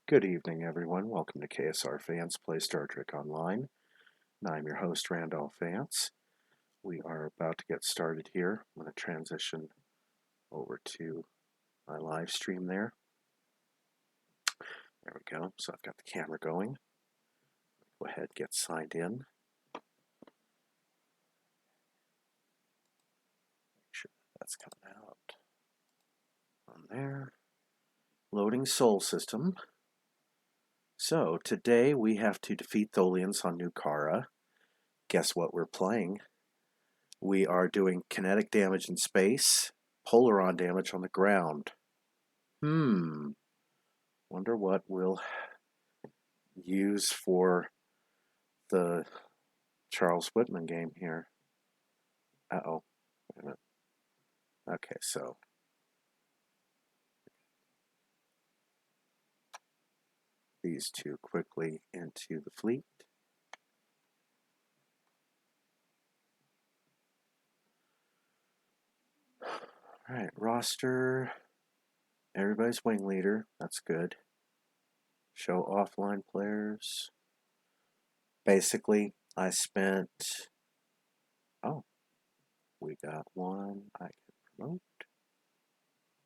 Good evening, everyone. Welcome to KSR Vance Play Star Trek Online. And I'm your host, Randolph Vance. We are about to get started here. I'm going to transition over to my live stream there. There we go. So I've got the camera going. Go ahead and get signed in. Make sure that's coming out on there. Loading Sol System. So today we have to defeat Tholians on New Kara. Guess what we're playing? We are doing kinetic damage in space, polaron damage on the ground. Wonder what we'll use for the Charles Whitman game here. Uh-oh. Wait a minute. Okay, so these two quickly into the fleet. All right, roster. Everybody's wing leader. That's good. Show offline players. Basically, I spent... Oh, we got one I can promote.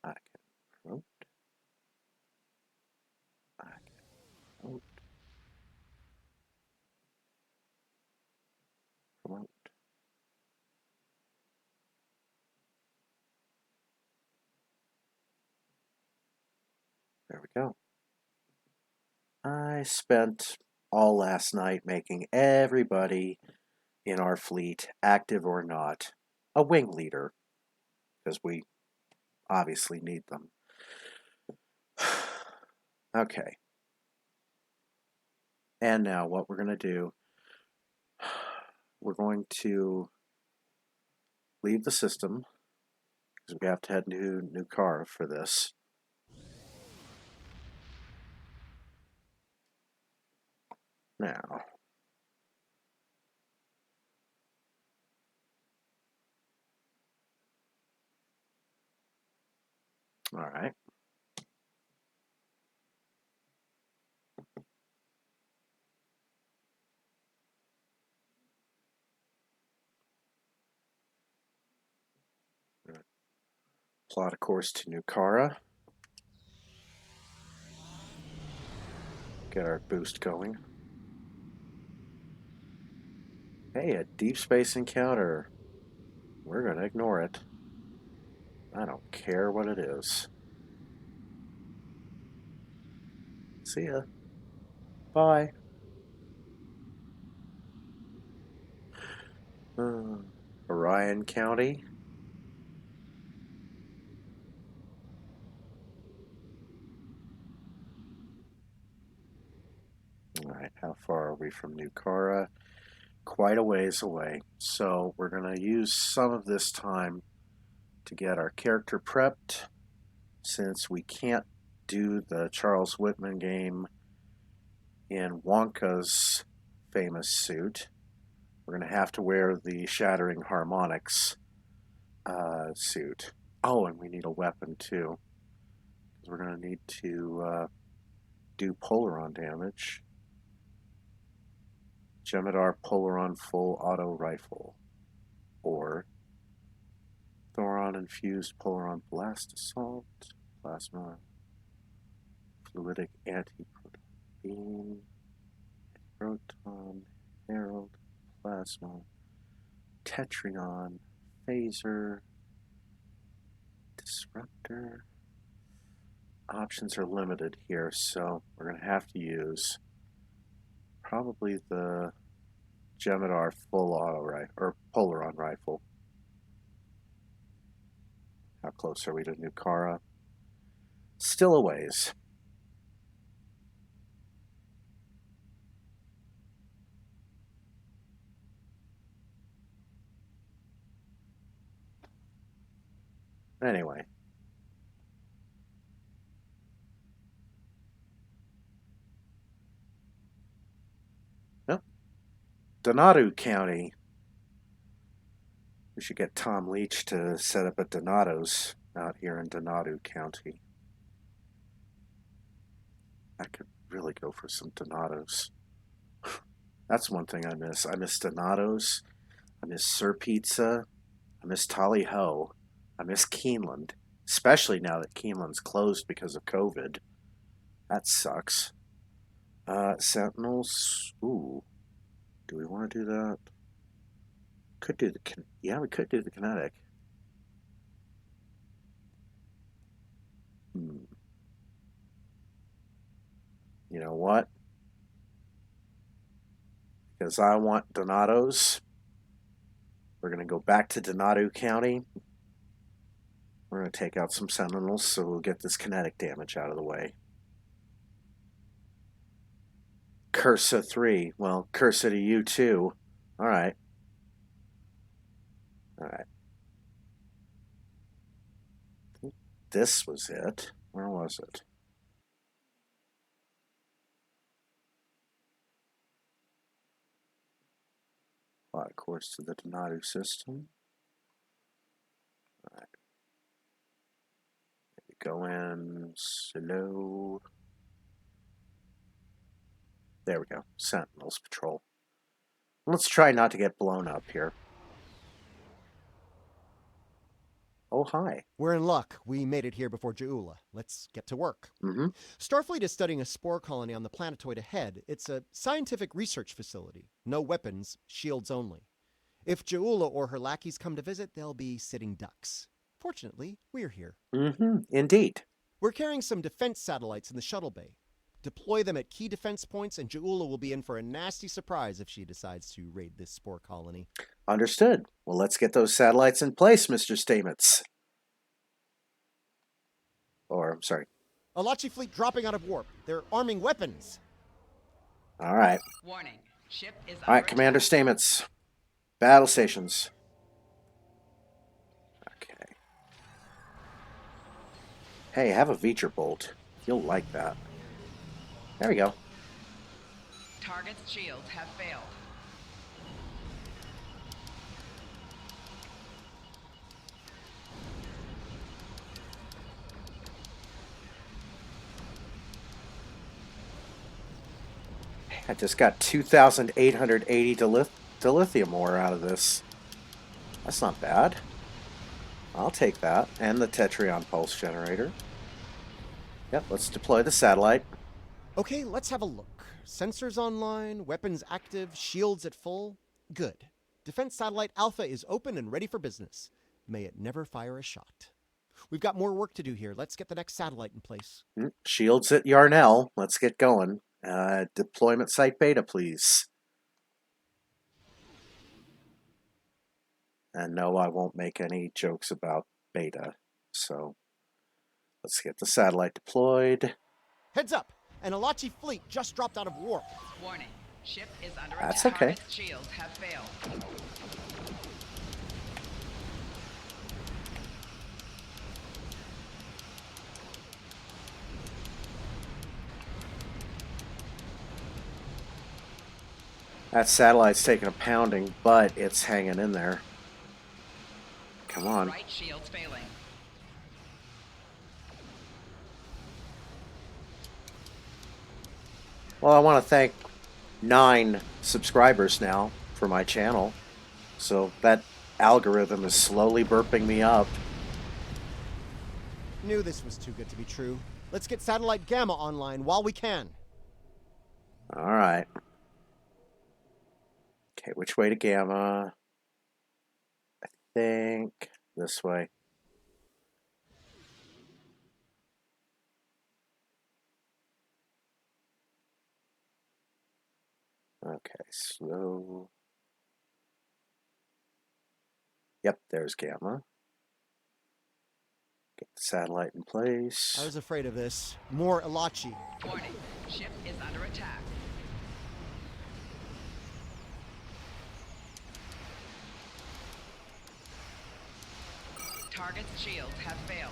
I can promote. I can promote. Promote. There we go. I spent all last night making everybody in our fleet, active or not, a wing leader, because we obviously need them. Okay. And now what we're going to do, we're going to leave the system, because we have to head to New Kara for this. Now, all right. Plot a course to New Kara. Get our boost going. Hey, a deep space encounter. We're going to ignore it. I don't care what it is. See ya. Bye. Orion County. All right, how far are we from New Kara? Quite a ways away. So we're going to use some of this time to get our character prepped. Since we can't do the Charles Whitman game in Wonka's famous suit, we're going to have to wear the Shattering Harmonics suit. Oh, and we need a weapon too. Because we're going to need to do Polaron damage. Jemadar Polaron Full Auto Rifle. Or Thoron Infused Polaron Blast Assault. Plasma. Fluidic Anti-Proton Beam. Proton. Herald. Plasma. Tetrion. Phaser. Disruptor. Options are limited here, so we're going to have to use probably the Jemadar full auto rifle, or Polaron rifle. How close are we to New Kara? Still a ways. Anyway. Nope. Donato County. We should get Tom Leach to set up a Donato's out here in Donato County. I could really go for some Donatos. That's one thing I miss. I miss Donatos. I miss Sir Pizza. I miss Tally Ho. I miss Keeneland, especially now that Keeneland's closed because of COVID. That sucks. Sentinels. Ooh, do we want to do that? Could do the yeah, we could do the kinetic. Hmm. You know what? Because I want Donatos. We're going to go back to Donato County. We're going to take out some Sentinels so we'll get this kinetic damage out of the way. Cursa 3. Well, Cursa to you too. Alright. Alright. I think this was it. Where was it? Of course, to the Donato system. Alright. Go in slow. There we go. Sentinels patrol. Let's try not to get blown up here. Oh, hi. We're in luck. We made it here before Jaula. Let's get to work. Mm-hmm. Starfleet is studying a spore colony on the planetoid ahead. It's a scientific research facility. No weapons, shields only. If Jaula or her lackeys come to visit, they'll be sitting ducks. Fortunately, we're here. Mm-hmm. Indeed. We're carrying some defense satellites in the shuttle bay. Deploy them at key defense points, and Jaula will be in for a nasty surprise if she decides to raid this spore colony. Understood. Well, let's get those satellites in place, Mr. Stamets. Or, I'm sorry. Alachi fleet dropping out of warp. They're arming weapons. All right. Warning. Ship is All right, Commander Stamets. Battle stations. Okay. Hey, have a Veecher bolt. You'll like that. There we go. Target's shields have failed. I just got 2,880 dilithium ore out of this. That's not bad. I'll take that. And the Tetrion pulse generator. Yep, let's deploy the satellite. Okay, let's have a look. Sensors online, weapons active, shields at full. Good. Defense Satellite Alpha is open and ready for business. May it never fire a shot. We've got more work to do here. Let's get the next satellite in place. Shields at Yarnell. Let's get going. Deployment site beta, please. And no, I won't make any jokes about beta. So let's get the satellite deployed. Heads up! An Alachi fleet just dropped out of warp. Warning. Ship is under That's attack. okay. Target's shields have failed. That satellite's taking a pounding, but it's hanging in there. Come on. Right shields failing. Well, I want to thank 9 subscribers now for my channel. So that algorithm is slowly burping me up. Knew this was too good to be true. Let's get Satellite Gamma online while we can. All right. Okay, which way to Gamma? I think this way. Okay, slow. Yep, there's Gamma. Get the satellite in place. I was afraid of this. More Alachi. Warning. Ship is under attack. Target's shields have failed.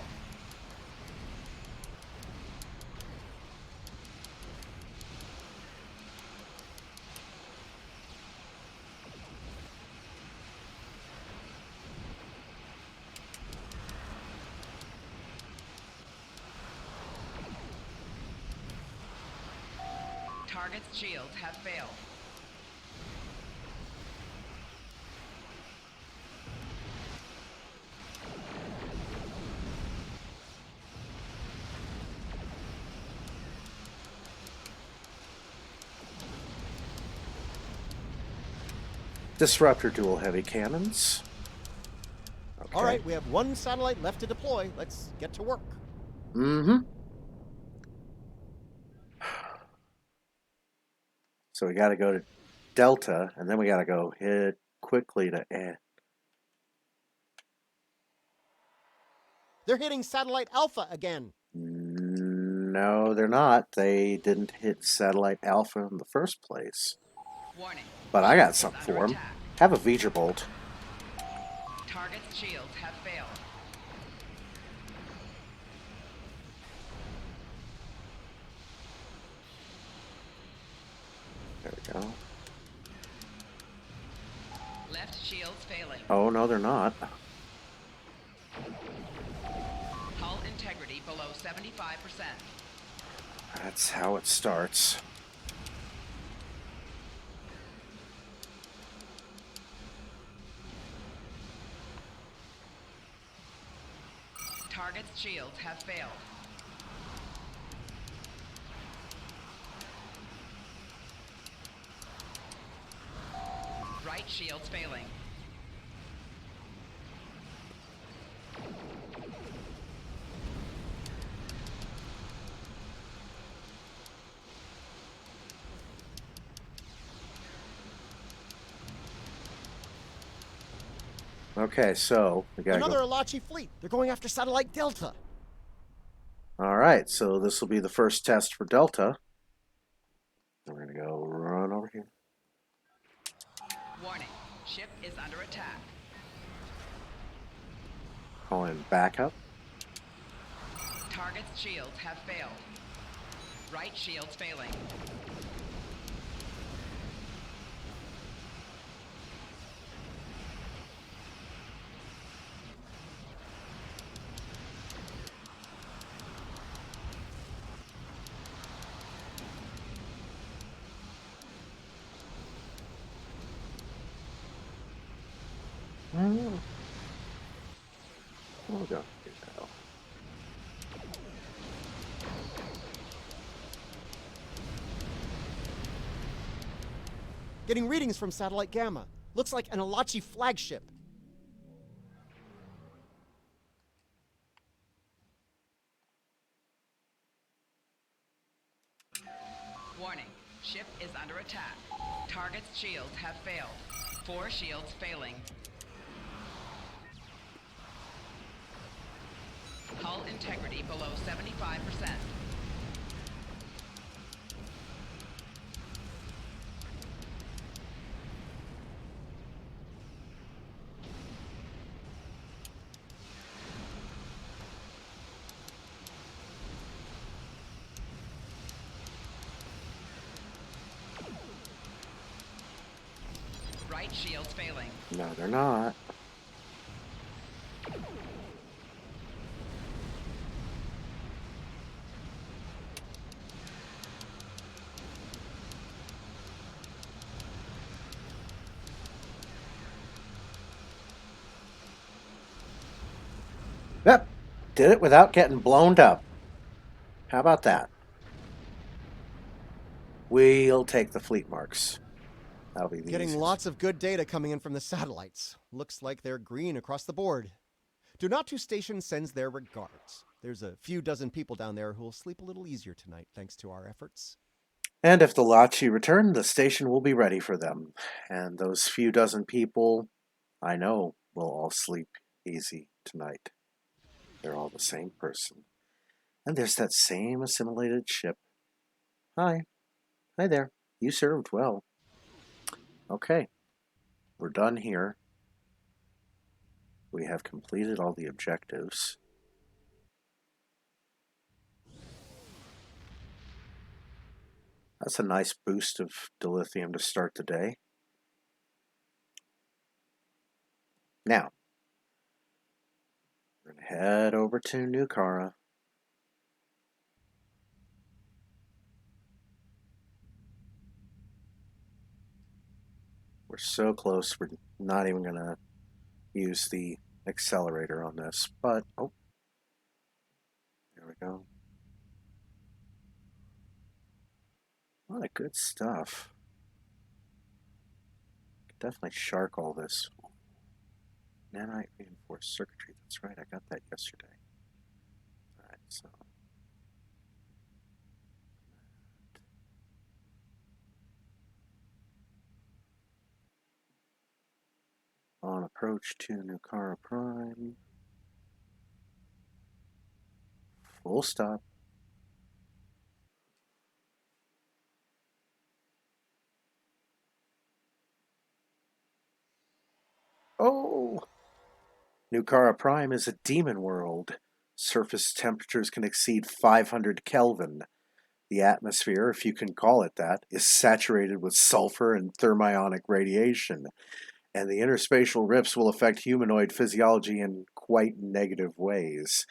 Target's shields have failed. Disruptor dual heavy cannons. Okay. All right, we have one satellite left to deploy. Let's get to work. Mm-hmm. So we got to go to Delta, and then we got to go hit quickly to They're hitting satellite Alpha again. No, they're not. They didn't hit Satellite Alpha in the first place. Warning. But I got Ship is something under for them. attack. Have a V'ger Bolt. Target's shields have failed. There we go. Left shields failing. Oh, no, they're not. Hull integrity below 75%. That's how it starts. Target's shields have failed. Right shield's failing. Okay, so we gotta Another go. Alachi fleet. They're going after satellite Delta. All right, so this will be the first test for Delta. We're gonna go run over here. Warning. Ship is under attack. Call in backup. Target's shields have failed. Right shield's failing. Oh, we'll go. Getting readings from satellite Gamma. Looks like an Alachi flagship. Warning. Ship is under attack. Target's shields have failed. 4 shields failing. Hull integrity below 75%. Right shield's failing. No, they're not. Yep, did it without getting blown up. How about that? We'll take the fleet marks. That'll be the Getting easiest. lots of good data coming in from the satellites. Looks like they're green across the board. Do Not To Station sends their regards. There's a few dozen people down there who'll sleep a little easier tonight thanks to our efforts. And if the Lachi return, the station will be ready for them. And those few dozen people, I know, will all sleep easy tonight. They're all the same person. And there's that same assimilated ship. Hi. Hi there. You served well. Okay. We're done here. We have completed all the objectives. That's a nice boost of dilithium to start the day. Now, we're going to head over to Nukara. We're so close, we're not even going to use the accelerator on this, but, oh, there we go. A lot of good stuff. Definitely shark all this. Nanite reinforced circuitry, that's right, I got that yesterday. Alright, so. On approach to Nukara Prime. Full stop. Oh! Nukara Prime is a demon world. Surface temperatures can exceed 500 Kelvin. The atmosphere, if you can call it that, is saturated with sulfur and thermionic radiation, and the interspatial rifts will affect humanoid physiology in quite negative ways.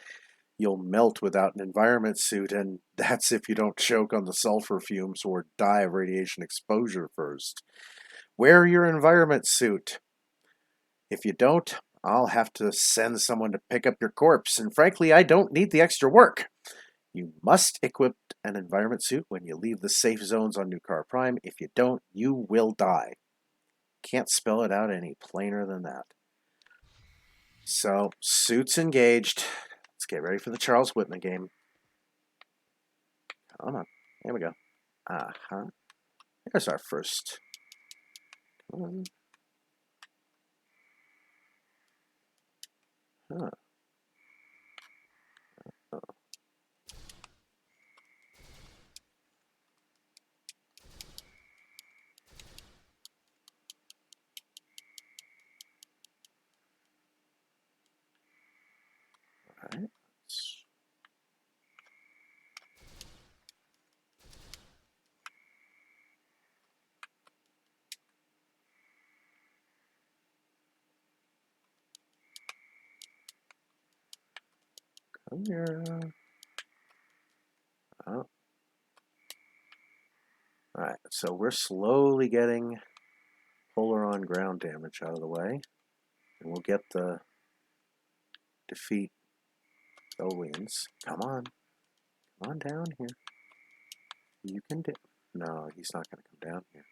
You'll melt without an environment suit, and that's if you don't choke on the sulfur fumes or die of radiation exposure first. Wear your environment suit. If you don't, I'll have to send someone to pick up your corpse, and frankly, I don't need the extra work. You must equip an environment suit when you leave the safe zones on Nukara Prime. If you don't, you will die. Can't spell it out any plainer than that. So, suits engaged. Let's get ready for the Charles Whitman game. Come on. There we go. Uh-huh. There's our first. Come on. Huh. Oh. All right. Come here. Oh. Alright, so we're slowly getting polar on ground damage out of the way. And we'll get the defeat Olians. Come on. Come on down here. You can do. No, he's not going to come down here.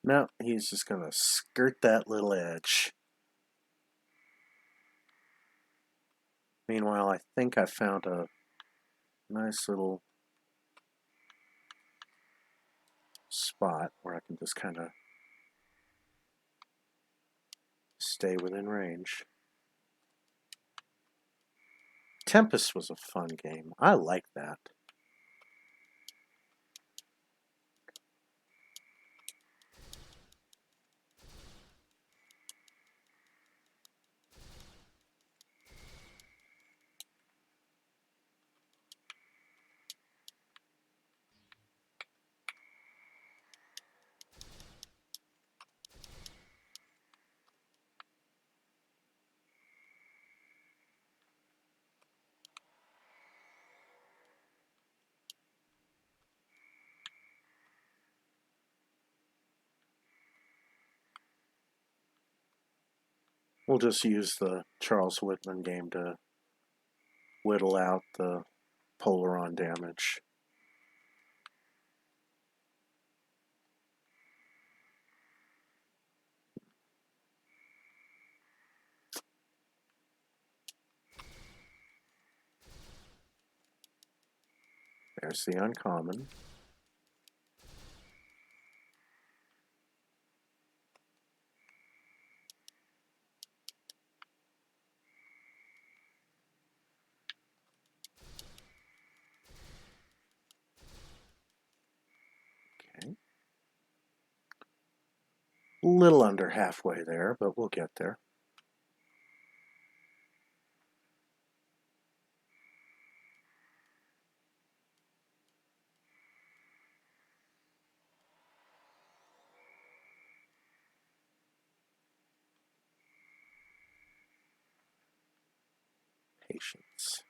No, he's just going to skirt that little edge. Meanwhile, I think I found a nice little spot where I can just kind of stay within range. Tempest was a fun game. I like that. We'll just use the Charles Whitman game to whittle out the Polaron damage. There's the uncommon. Okay. Little under halfway there, but we'll get there. patience.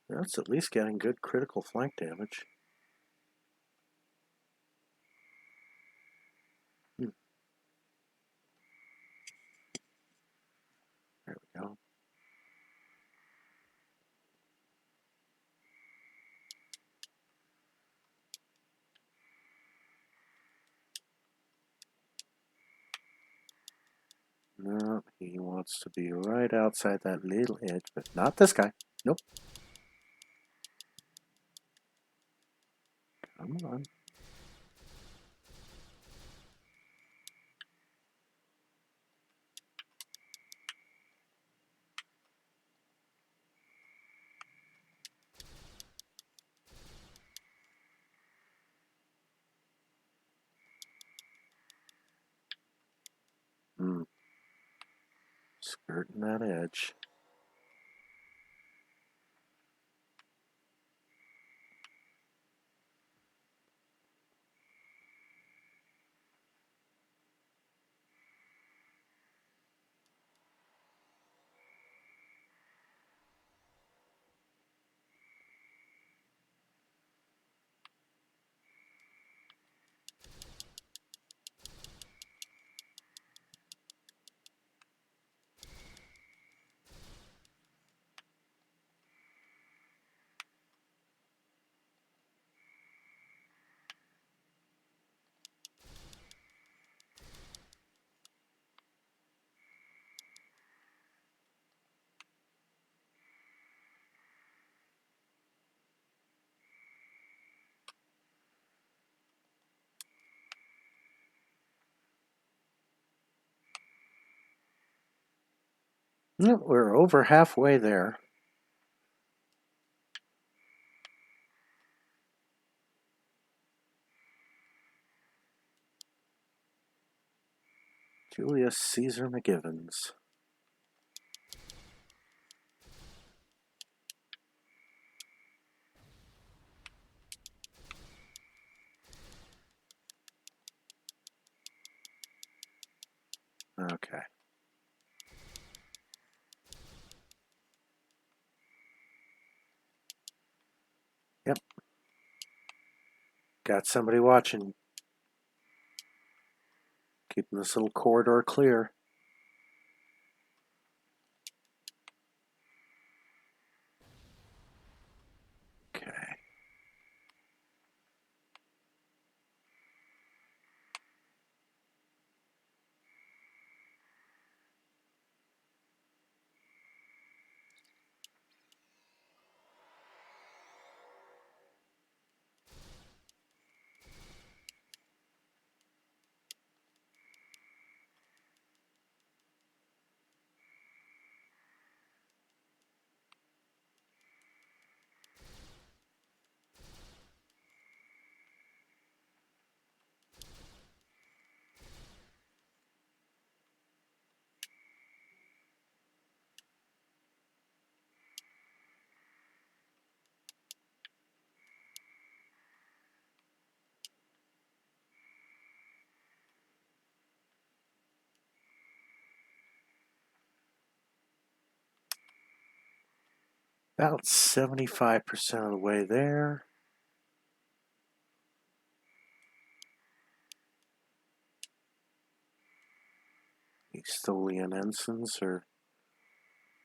That's at least getting good critical flank damage. There we go. No, he wants to be right outside that little edge, but not this guy. Nope. Come on. Skirting that edge. Yep, we're over halfway there. Julius Caesar McGivens. Okay. Yep. Got somebody watching. Keeping this little corridor clear. Okay. About 75% of the way there. These Tholian ensigns are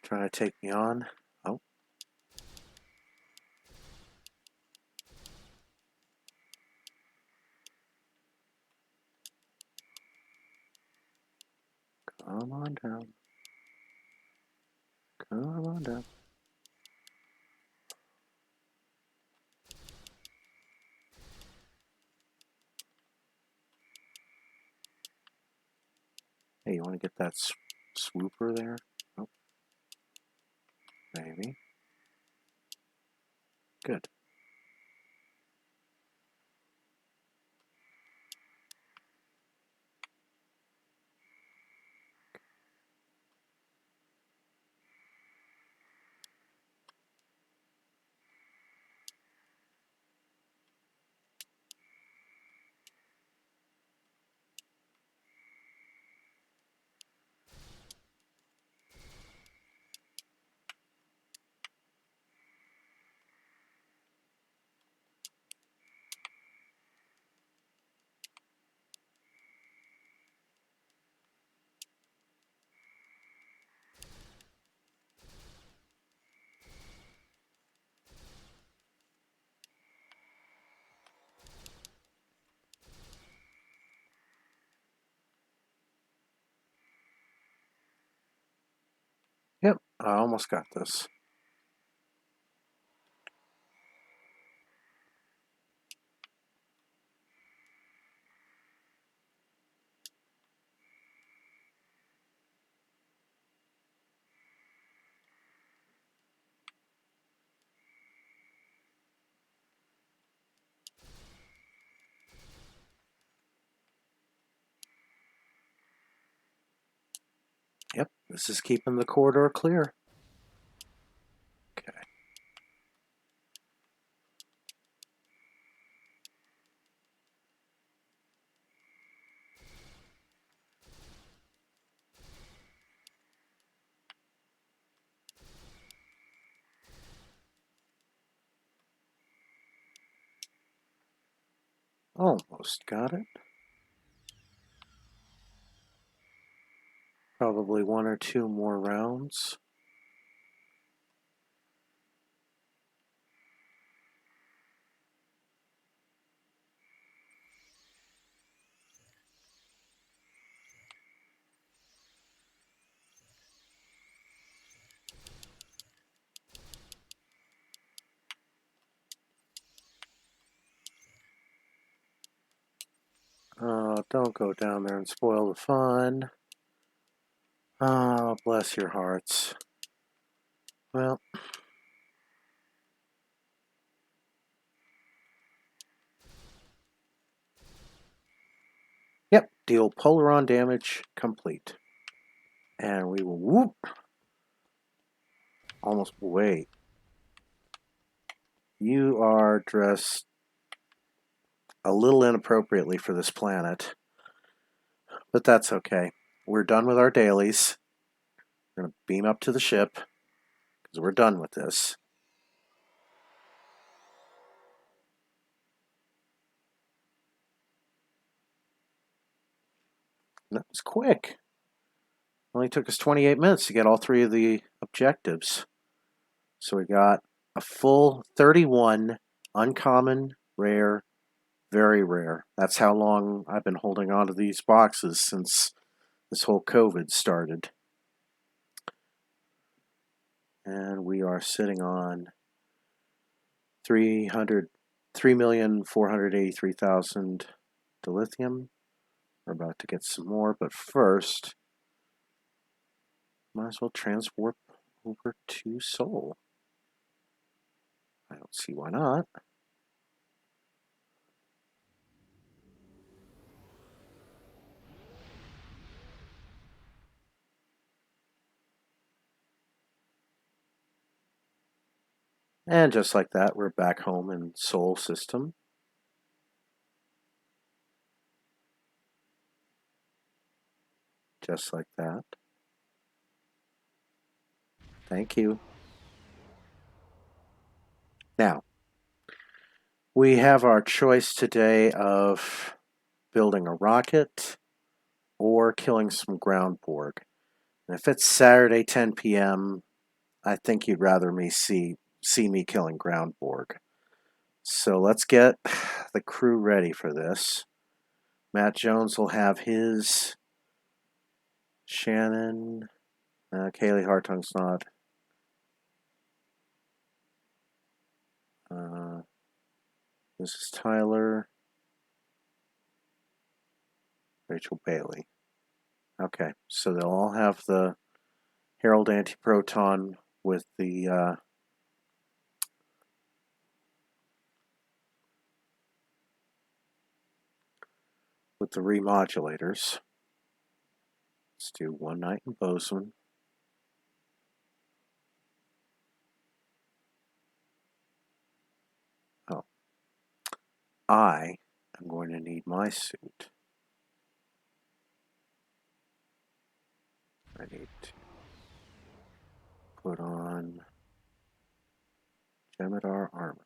trying to take me on. Oh. Come on down. Come on down. Hey, you want to get that swooper there? Oh. Maybe. Good. Yep, I almost got this. Yep, this is keeping the corridor clear. Okay. Almost got it. Probably one or two more rounds. Oh, don't go down there and spoil the fun. Oh, bless your hearts. Well, yep, deal Polaron damage complete. And we will whoop. Almost, wait. You are dressed a little inappropriately for this planet. But that's okay. We're done with our dailies. We're going to beam up to the ship because we're done with this. And that was quick. Only took us 28 minutes to get all three of the objectives. So we got a full 31 uncommon, rare, very rare. That's how long I've been holding on to these boxes since this whole COVID started. And we are sitting on 3,483,000 dilithium. We're about to get some more, but first, might as well transwarp over to Sol. I don't see why not. And just like that, we're back home in Sol system. Just like that. Thank you. Now, we have our choice today of building a rocket or killing some ground porg. And if it's Saturday 10 p.m., I think you'd rather see me killing ground porg. So let's get the crew ready for this. Matt Jones will have his. Shannon. Kaylee Hartung's not. This is Tyler. Rachel Bailey. Okay, so they'll all have the Herald Antiproton with the with the remodulators. Let's do One Night in Bozeman. Oh, I am going to need my suit. I need to put on Jemadar armor.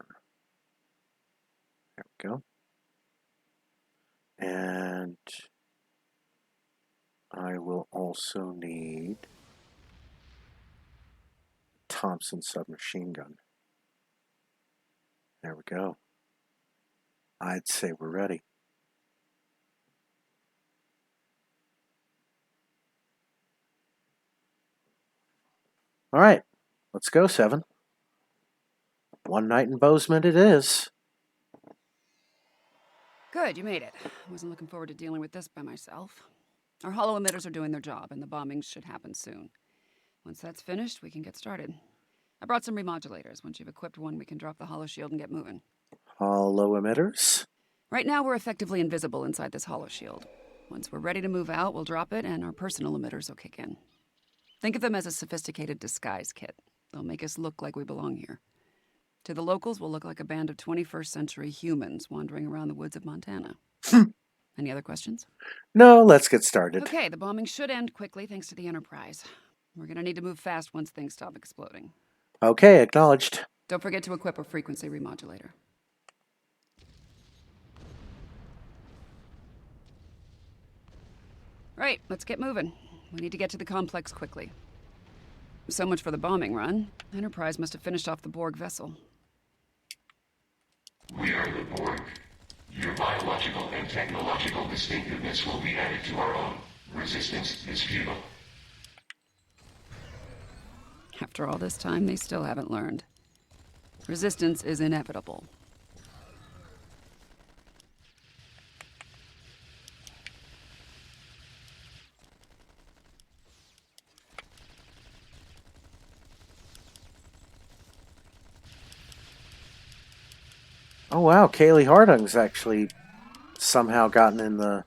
There we go. And I will also need Thompson submachine gun. There we go. I'd say we're ready. All right, let's go, 7. One Night in Bozeman it is. Good, you made it. I wasn't looking forward to dealing with this by myself. Our hollow emitters are doing their job, and the bombings should happen soon. Once that's finished, we can get started. I brought some remodulators. Once you've equipped one, we can drop the hollow shield and get moving. Hollow emitters? Right now, we're effectively invisible inside this hollow shield. Once we're ready to move out, we'll drop it, and our personal emitters will kick in. Think of them as a sophisticated disguise kit. They'll make us look like we belong here. To the locals, we'll look like a band of 21st century humans wandering around the woods of Montana. Any other questions? No, let's get started. Okay, the bombing should end quickly thanks to the Enterprise. We're gonna need to move fast once things stop exploding. Okay, acknowledged. Don't forget to equip a frequency remodulator. Right, let's get moving. We need to get to the complex quickly. So much for the bombing run. Enterprise must have finished off the Borg vessel. We are the Borg. Your biological and technological distinctiveness will be added to our own. Resistance is futile. After all this time, they still haven't learned. Resistance is inevitable. Oh wow, Kaylee Hardung's actually somehow gotten in the...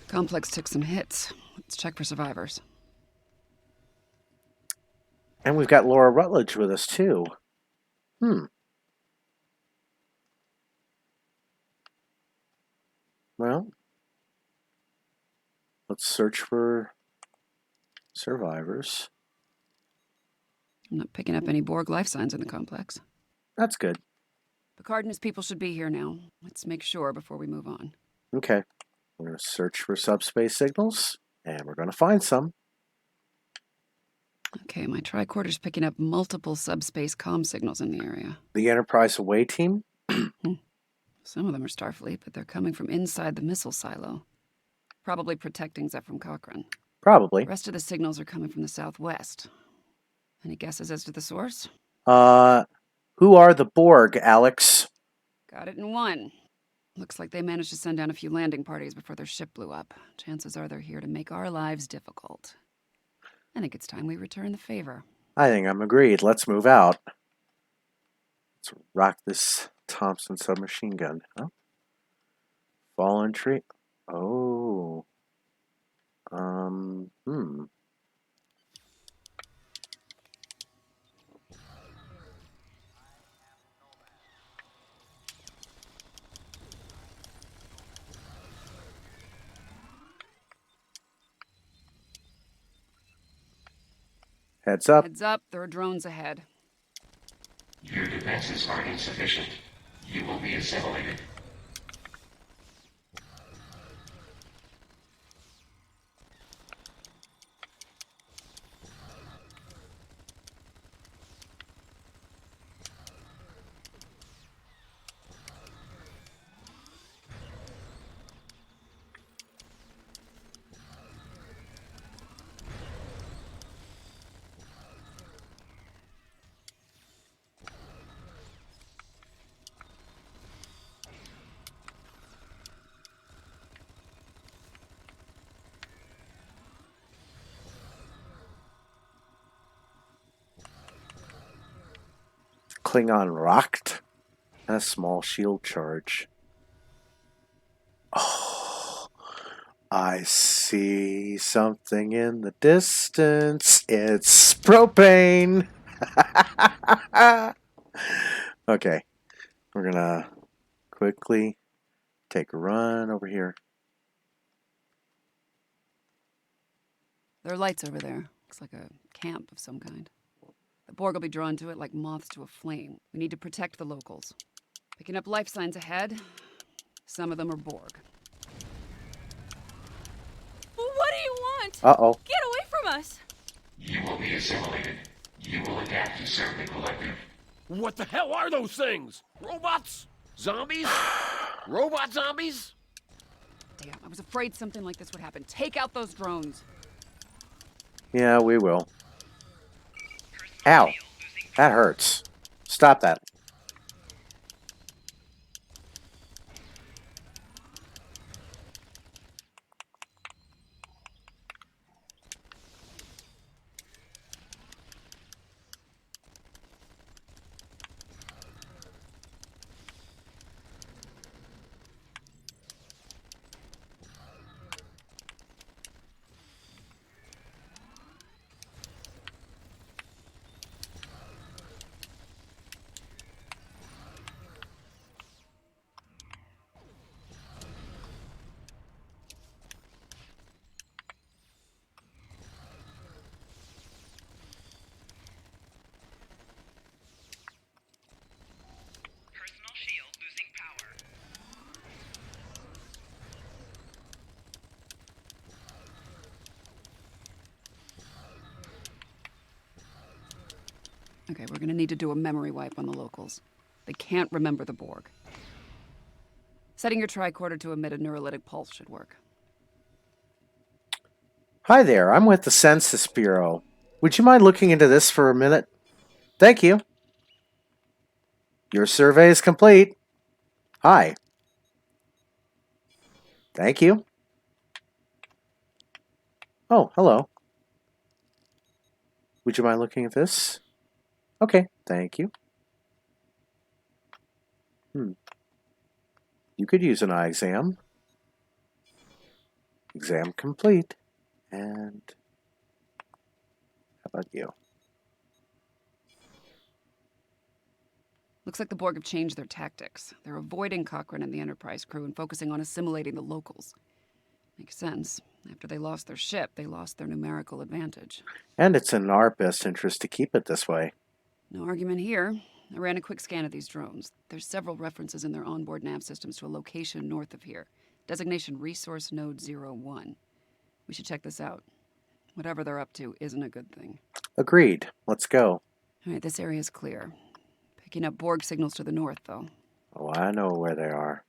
Complex took some hits. Let's check for survivors. And we've got Laura Rutledge with us too. Well, let's search for survivors. I'm not picking up any Borg life signs in the complex. That's good. Picard and his people should be here now. Let's make sure before we move on. Okay. We're going to search for subspace signals, and we're going to find some. Okay, my tricorder's picking up multiple subspace comm signals in the area. The Enterprise away team? Some of them are Starfleet, but they're coming from inside the missile silo. Probably protecting Zephram Cochrane. Probably. The rest of the signals are coming from the southwest. Any guesses as to the source? Who are the Borg, Alex? Got it in one. Looks like they managed to send down a few landing parties before their ship blew up. Chances are they're here to make our lives difficult. I think it's time we return the favor. I think I'm agreed. Let's move out. Let's rock this Thompson submachine gun. Huh? Fallen tree. Oh. Heads up. Heads up, there are drones ahead. Your defenses are insufficient. You will be assimilated. Klingon rocked, and a small shield charge. Oh, I see something in the distance. It's propane. Okay, we're gonna quickly take a run over here. There are lights over there. Looks like a camp of some kind. The Borg will be drawn to it like moths to a flame. We need to protect the locals. Picking up life signs ahead. Some of them are Borg. What do you want? Uh-oh. Get away from us! You will be assimilated. You will adapt to serve the collective. What the hell are those things? Robots? Zombies? Robot zombies? Damn, I was afraid something like this would happen. Take out those drones. Yeah, we will. Ow. That hurts. Stop that. Personal shield losing power. Okay, we're gonna need to do a memory wipe on the locals. They can't remember the Borg. Setting your tricorder to emit a neurolytic pulse should work. Hi there, I'm with the Census Bureau. Would you mind looking into this for a minute? Thank you. Your survey is complete. Hi. Thank you. Oh, hello. Would you mind looking at this? Okay, thank you. You could use an eye exam. Exam complete. And how about you? Looks like the Borg have changed their tactics. They're avoiding Cochrane and the Enterprise crew and focusing on assimilating the locals. Makes sense. After they lost their ship, they lost their numerical advantage. And it's in our best interest to keep it this way. No argument here. I ran a quick scan of these drones. There's several references in their onboard nav systems to a location north of here. Designation Resource Node 01. We should check this out. Whatever they're up to isn't a good thing. Agreed. Let's go. All right, this area's clear. Picking up Borg signals to the north, though. Oh, I know where they are.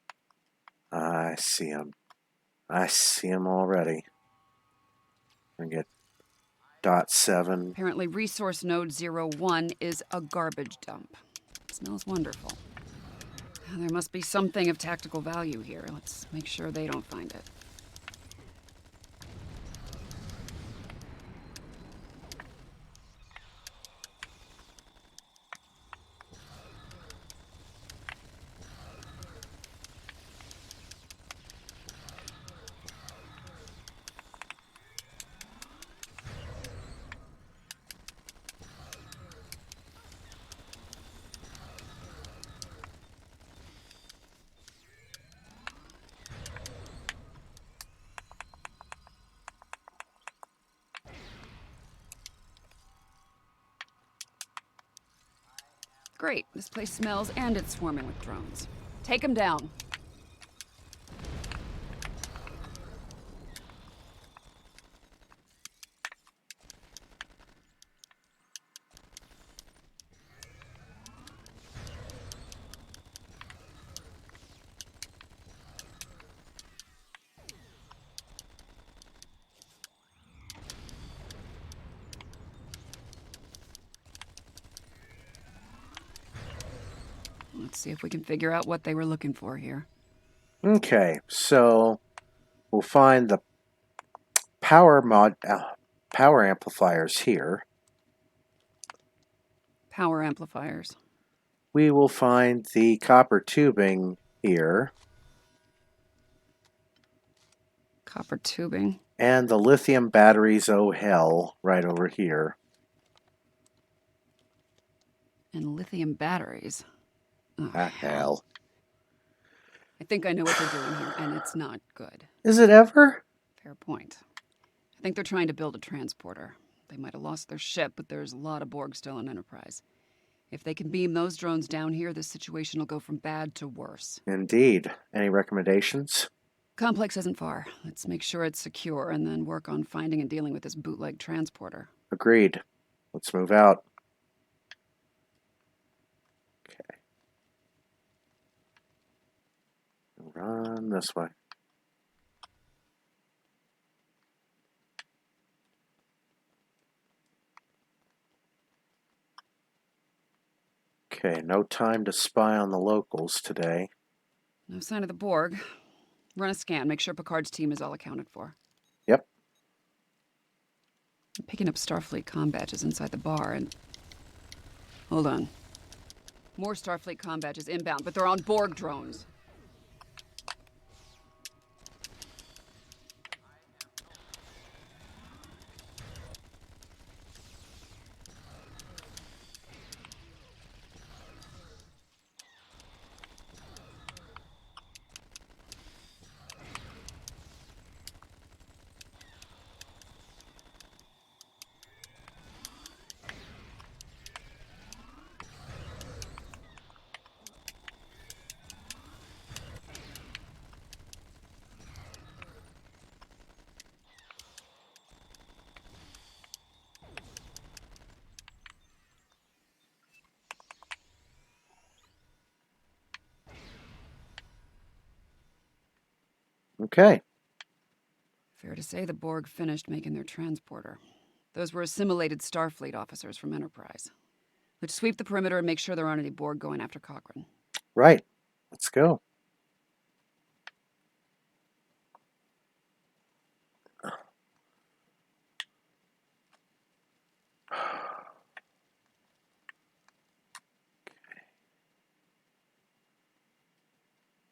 I see them. I see them already. I get .7. Apparently, Resource Node 01 is a garbage dump. Smells wonderful. There must be something of tactical value here. Let's make sure they don't find it. Great. This place smells and it's swarming with drones. Take them down. Let's see if we can figure out what they were looking for here. Okay, so we'll find the power amplifiers here. Power amplifiers. we will find the copper tubing here Copper tubing. and the lithium batteries, oh hell, right over here. And lithium batteries. Oh, Ah, hell. I think I know what they're doing here, and it's not good. Is it ever? Fair point. I think they're trying to build a transporter. They might have lost their ship, but there's a lot of Borg still in Enterprise. If they can beam those drones down here, this situation will go from bad to worse. Indeed. Any recommendations? Complex isn't far. Let's make sure it's secure and then work on finding and dealing with this bootleg transporter. Agreed. Let's move out. Okay. Run this way. Okay, no time to spy on the locals today. No sign of the Borg. Run a scan. Make sure Picard's team is all accounted for. Yep. I'm picking up Starfleet comm badges inside the bar and... Hold on. More Starfleet comm badges inbound, but they're on Borg drones. Okay. Fair to say the Borg finished making their transporter. Those were assimilated Starfleet officers from Enterprise. Let's sweep the perimeter and make sure there aren't any Borg going after Cochrane. Right. Let's go.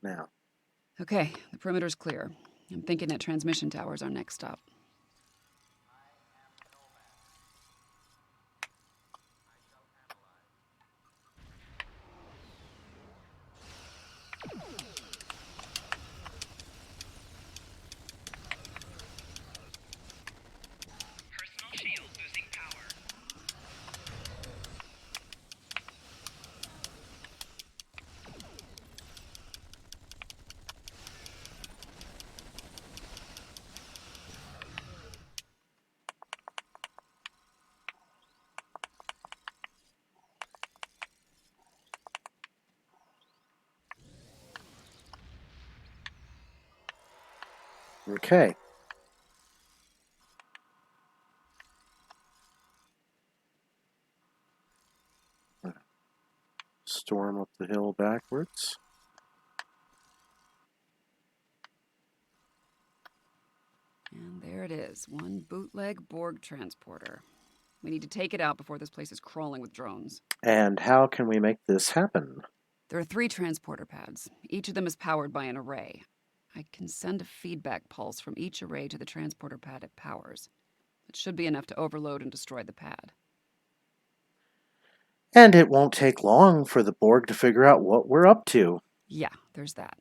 Now. Okay, the perimeter's clear. I'm thinking that transmission tower's our next stop. Personal shield losing power. Okay. Storm up the hill backwards. And there it is, one bootleg Borg transporter. We need to take it out before this place is crawling with drones. And how can we make this happen? There are 3 transporter pads. Each of them is powered by an array. I can send a feedback pulse from each array to the transporter pad it powers. It should be enough to overload and destroy the pad. And it won't take long for the Borg to figure out what we're up to. Yeah, there's that.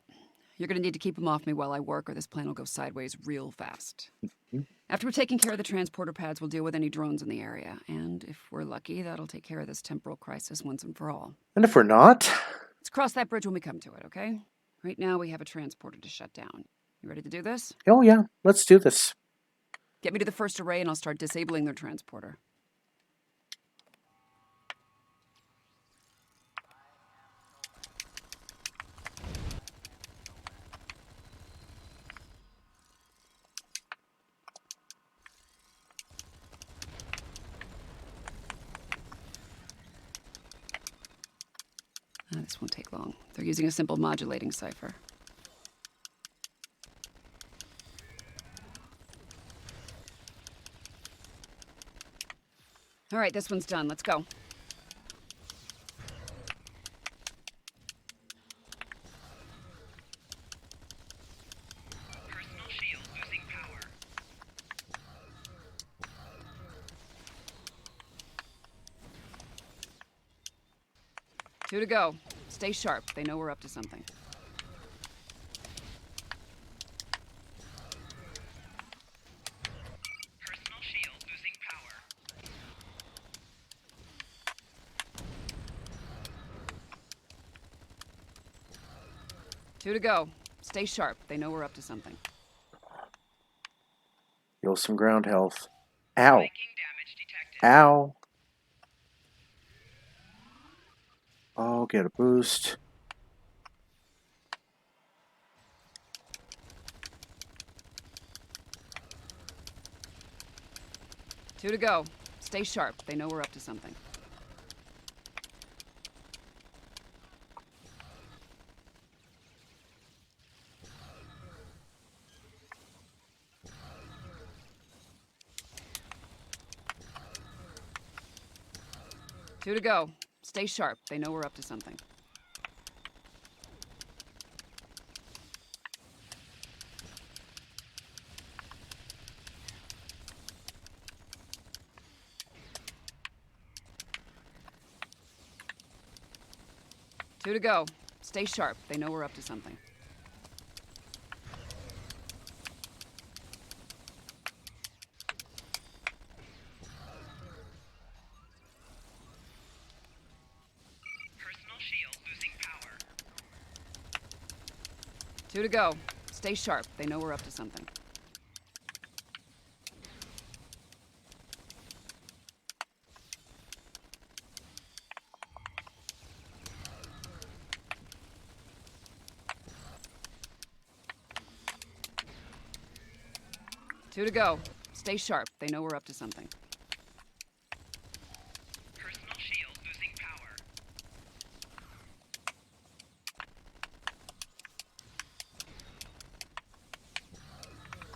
You're gonna need to keep them off me while I work, or this plan will go sideways real fast. After we're taking care of the transporter pads, we'll deal with any drones in the area. And if we're lucky, that'll take care of this temporal crisis once and for all. And if we're not? Let's cross that bridge when we come to it, okay? Right now, we have a transporter to shut down. You ready to do this? Oh yeah, let's do this. Get me to the first array and I'll start disabling their transporter. This won't take long. They're using a simple modulating cipher. All right, this one's done. Let's go. Two to go. Stay sharp. They know we're up to something. Personal shield losing power. Two to go. Stay sharp. They know we're up to something. Heal some ground health. Ow. Flanking damage detected. Ow. Oh, get a boost. Two to go. Stay sharp. They know we're up to something. Two to go. Stay sharp. They know we're up to something. Two to go. Stay sharp. They know we're up to something. Personal shield losing power. Two to go. Stay sharp. They know we're up to something. Two to go. Stay sharp. They know we're up to something. Personal shield losing power.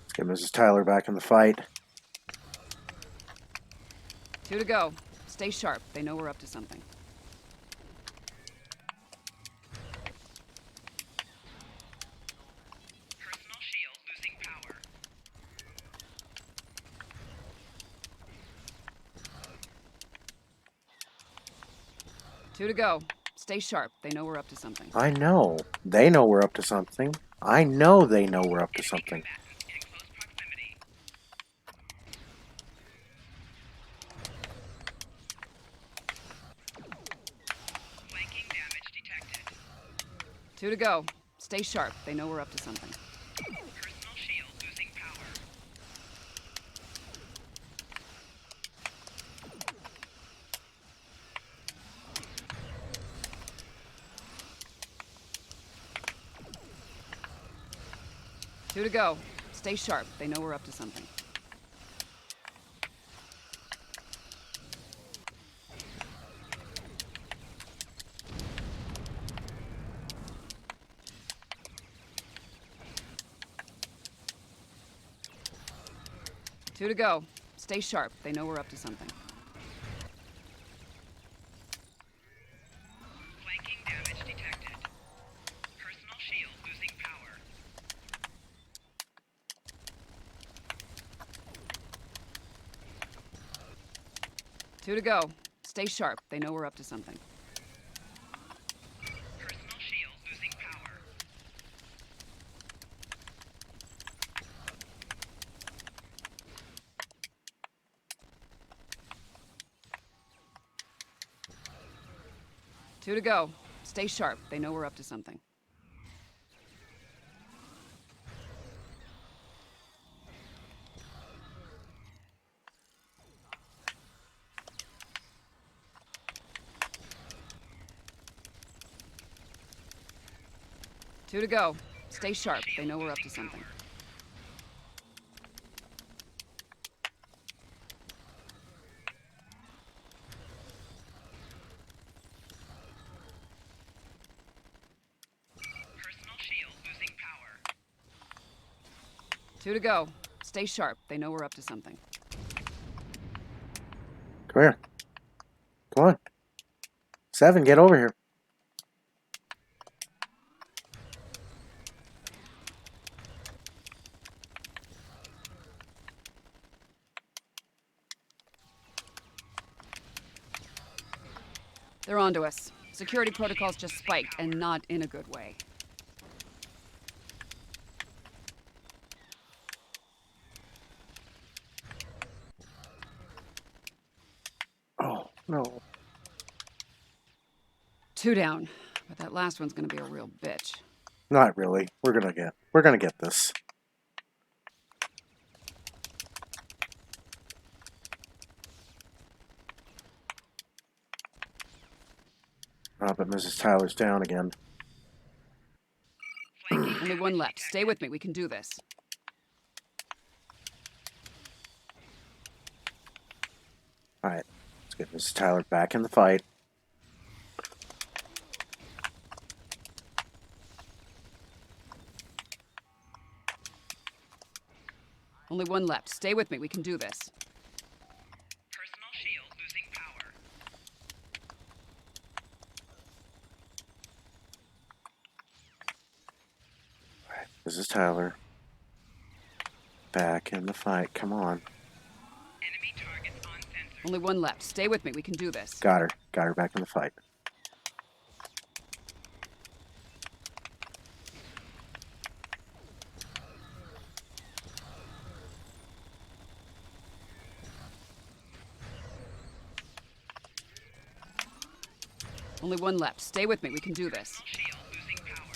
Let's get Mrs. Tyler back in the fight. Two to go. Stay sharp. They know we're up to something. Personal shield losing power. Two to go. Stay sharp. They know we're up to something. I know. They know we're up to something. I know they know we're up to Enemy something. combatant in close proximity. Flanking damage detected. Two to go. Stay sharp. They know we're up to something. Personal shield losing power. Two to go. Stay sharp. They know we're up to something. Two to go. Stay sharp. They know we're up to something. Flanking damage detected. Personal shield losing power. Two to go. Stay sharp. They know we're up to something. Personal shield losing power. Two to go. Stay sharp. They know we're up to something. Two to go. Stay sharp. They know we're up to something. Personal shield losing power. Two to go. Stay sharp. They know we're up to something. Come here. Come on. 7, get over here. They're onto us. Security protocols just spiked, and not in a good way. Oh, no. 2 down, but that last one's gonna be a real bitch. Not really. We're gonna get this. Oh, but Mrs. Tyler's down again. Only one left. Stay with me. We can do this. Alright, let's get Mrs. Tyler back in the fight. Only one left. Stay with me. We can do this. Personal shield losing power. Alright, Mrs. Tyler. Back in the fight. Come on. Enemy targets on sensor. Only one left. Stay with me. We can do this. Got her. Got her back in the fight. Only one left. Stay with me. We can do this. Shield losing power.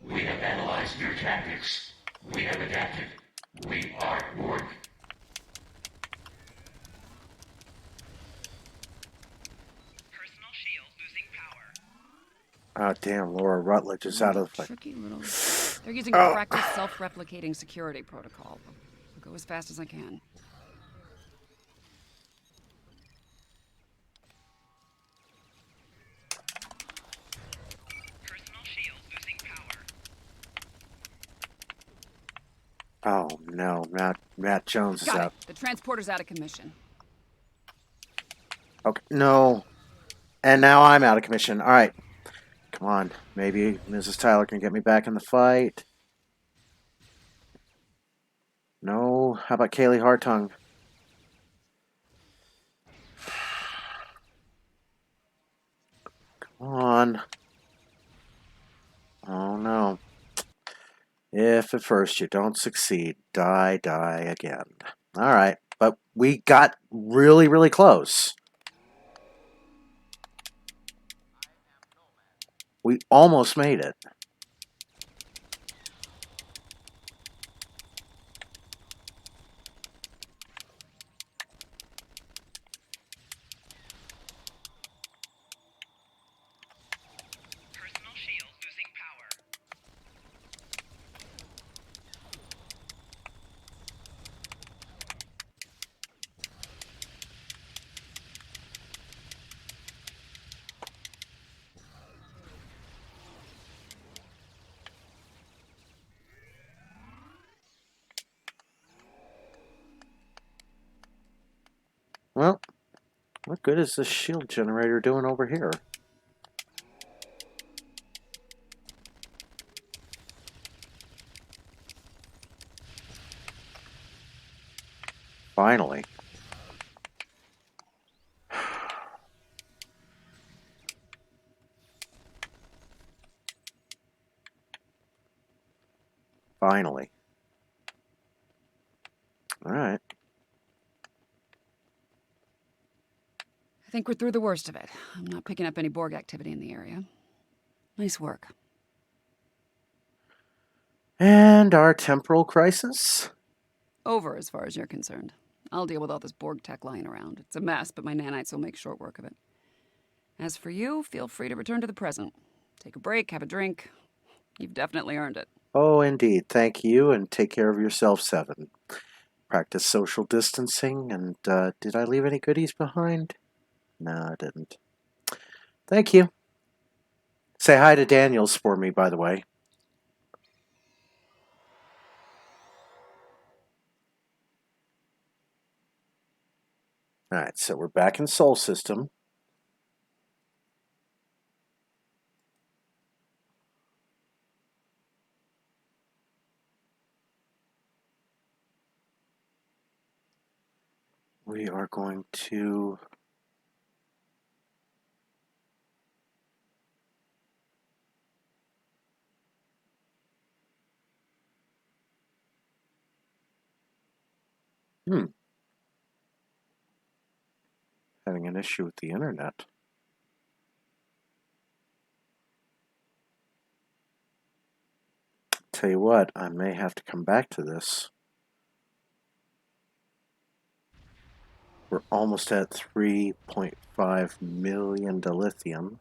We have analyzed your tactics. We have adapted. We are Borg. Personal shield losing power. Oh, damn. Laura Rutledge is out of the fight. Tricky little... They're using a practice self-replicating security protocol. I'll go as fast as I can. Personal shield losing power. Oh, no. Matt Jones is Got out. it. The transporter's out of commission. Okay. No. And now I'm out of commission. All right. Come on. Maybe Mrs. Tyler can get me back in the fight. No. How about Kaylee Hartung? Come on. Oh, no. If at first you don't succeed, die again. All right. But we got really, really close. We almost made it. Personal shield losing power. Well, what good is this shield generator doing over here? Finally. Finally. All right. I think we're through the worst of it. I'm not picking up any Borg activity in the area. Nice work. And our temporal crisis? Over as far as you're concerned. I'll deal with all this Borg tech lying around. It's a mess, but my nanites will make short work of it. As for you, feel free to return to the present. Take a break, have a drink. You've definitely earned it. Oh, indeed. Thank you, and take care of yourself, Seven. Practice social distancing, and did I leave any goodies behind? No, I didn't. Thank you. Say hi to Daniels for me, by the way. Alright, so we're back in Sol System. we are going to having an issue with the internet. Tell you what, I may have to come back to this. We're almost at 3.5 million dilithium.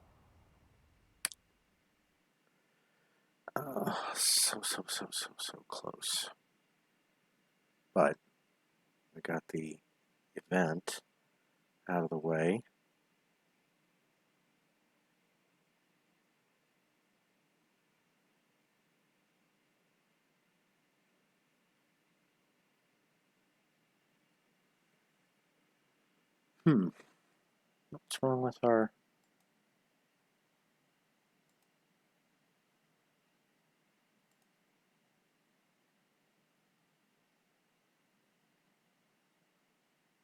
So close. But we got the event out of the way. What's wrong with our...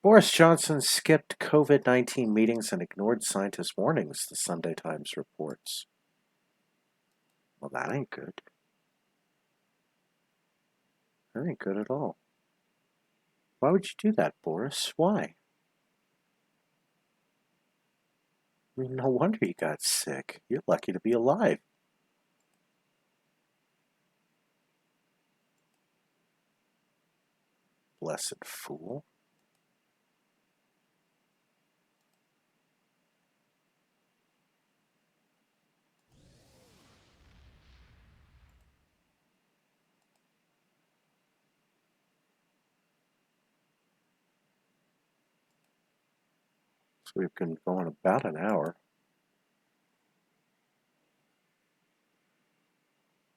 Boris Johnson skipped COVID-19 meetings and ignored scientists' warnings, the Sunday Times reports. Well, that ain't good. That ain't good at all. Why would you do that, Boris? Why? I mean, no wonder you got sick. You're lucky to be alive. Blessed fool. So we've been going about an hour.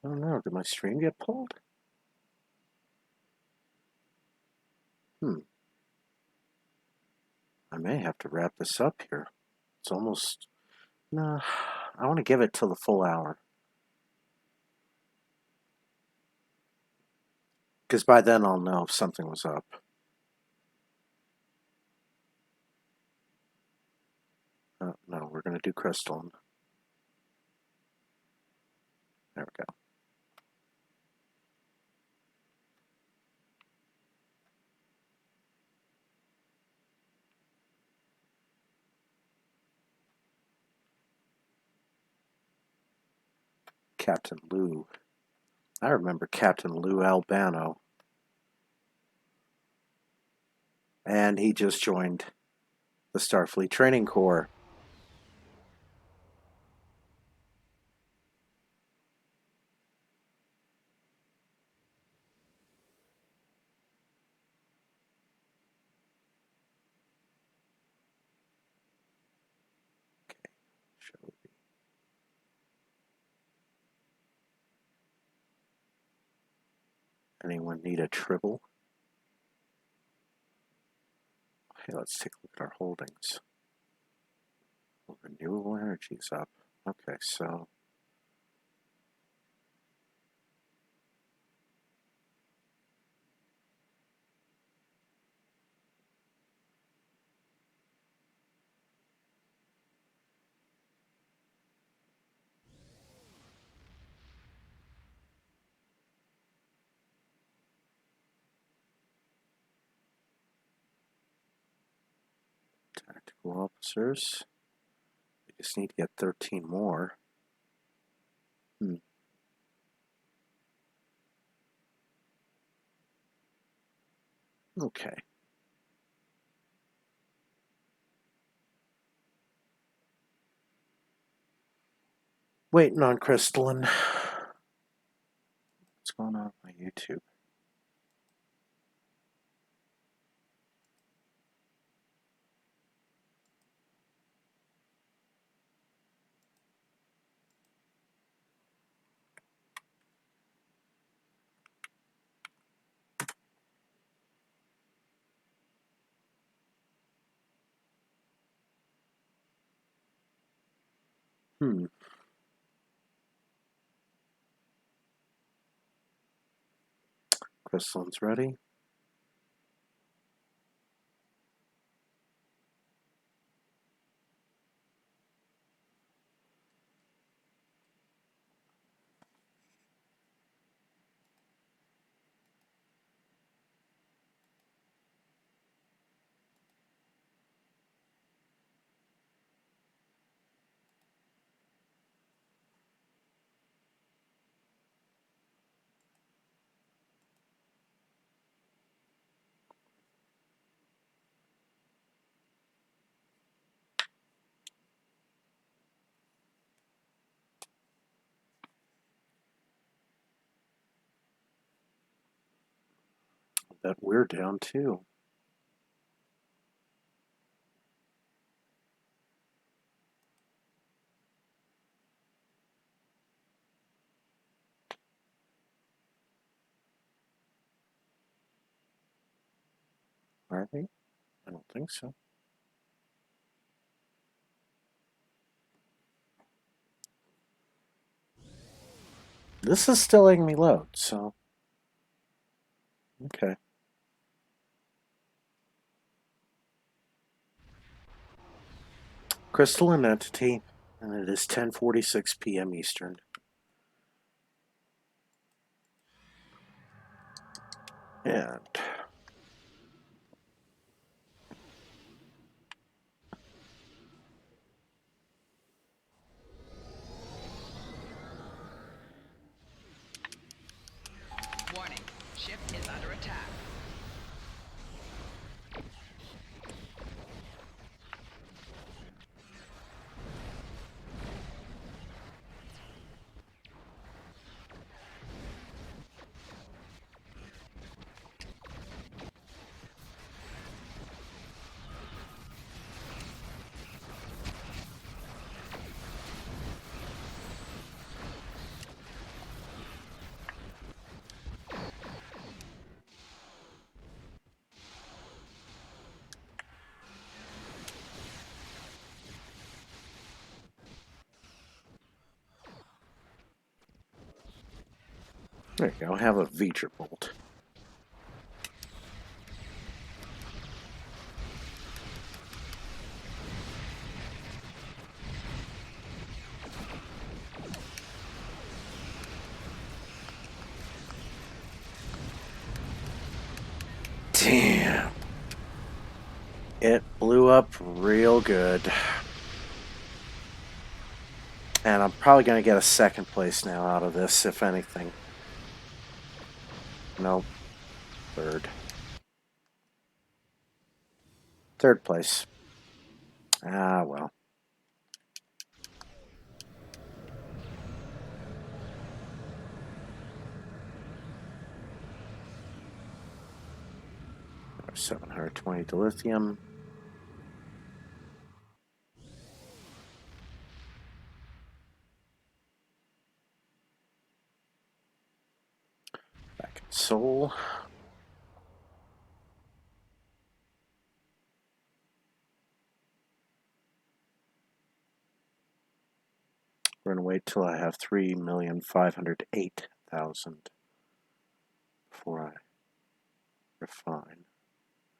I don't know, did my stream get pulled? I may have to wrap this up here. It's almost... No, I want to give it till the full hour. Because by then I'll know if something was up. No, we're going to do crystalline. There we go. Captain Lou. I remember Captain Lou Albano. And he just joined the Starfleet Training Corps. Anyone need a tribble? Hey, let's take a look at our holdings. Well, renewable energy's up. Okay, so... Tactical officers. We just need to get 13 more. Okay. Waiting on crystalline. What's going on with my YouTube? Crystalline's ready. that we're down too. Are they? I don't think so. This is still letting me load, so okay. Crystalline Entity, and it is 10:46 p.m. Eastern. And Warning, ship is under attack. there you go. Have a V'ger bolt. Damn. It blew up real good. And I'm probably going to get a second place now out of this, if anything. Nope. Third. Third place. Ah, well. $720 dilithium. Back in Seoul. We're going to wait till I have 3,508,000 before I refine.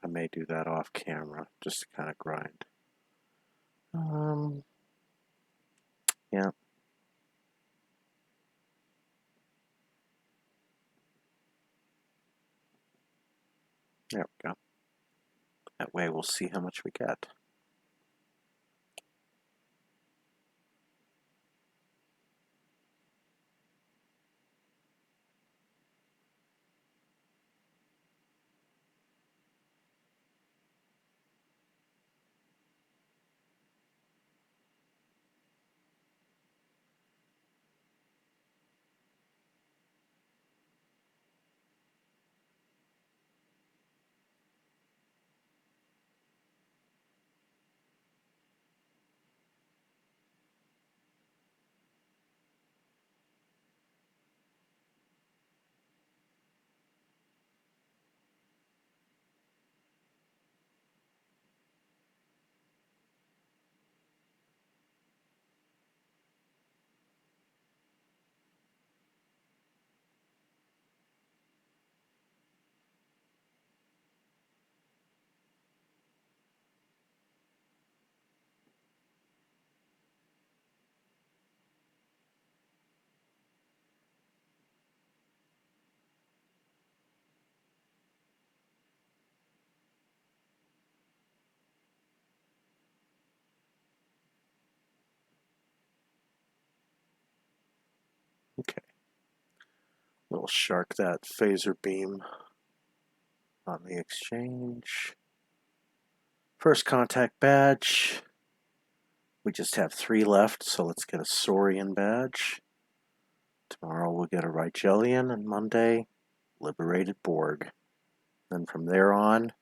I may do that off camera just to kind of grind. Yeah. There we go. That way we'll see how much we get. Okay. We'll shark that phaser beam on the exchange. First contact badge. We just have 3 left, so let's get a Saurian badge. Tomorrow we'll get a Rigelian, and Monday, Liberated Borg. Then from there on,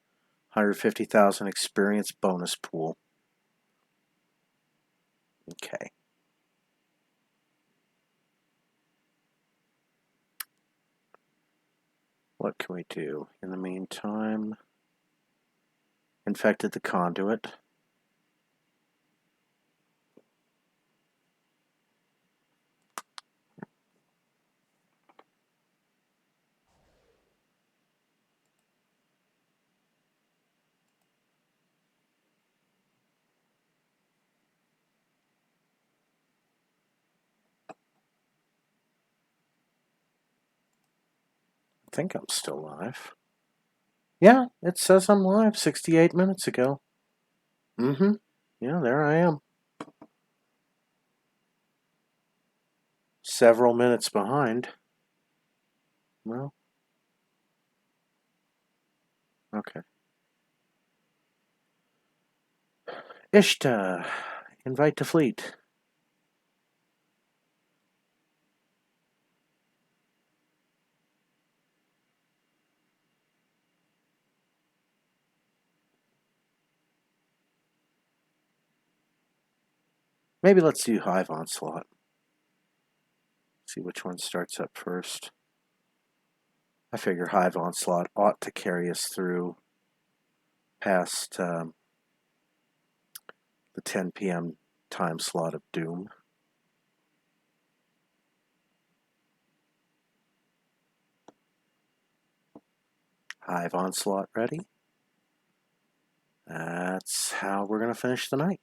150,000 experience bonus pool. Okay. What can we do? In the meantime, infected the conduit. I think I'm still live. Yeah, it says I'm live 68 minutes ago. Mm-hmm. Yeah, there I am. Several minutes behind. Well, okay. Ishta, invite to fleet. Maybe let's do Hive Onslaught. See which one starts up first. I figure Hive Onslaught ought to carry us through past the 10 p.m. time slot of Doom. Hive Onslaught ready. That's how we're going to finish the night.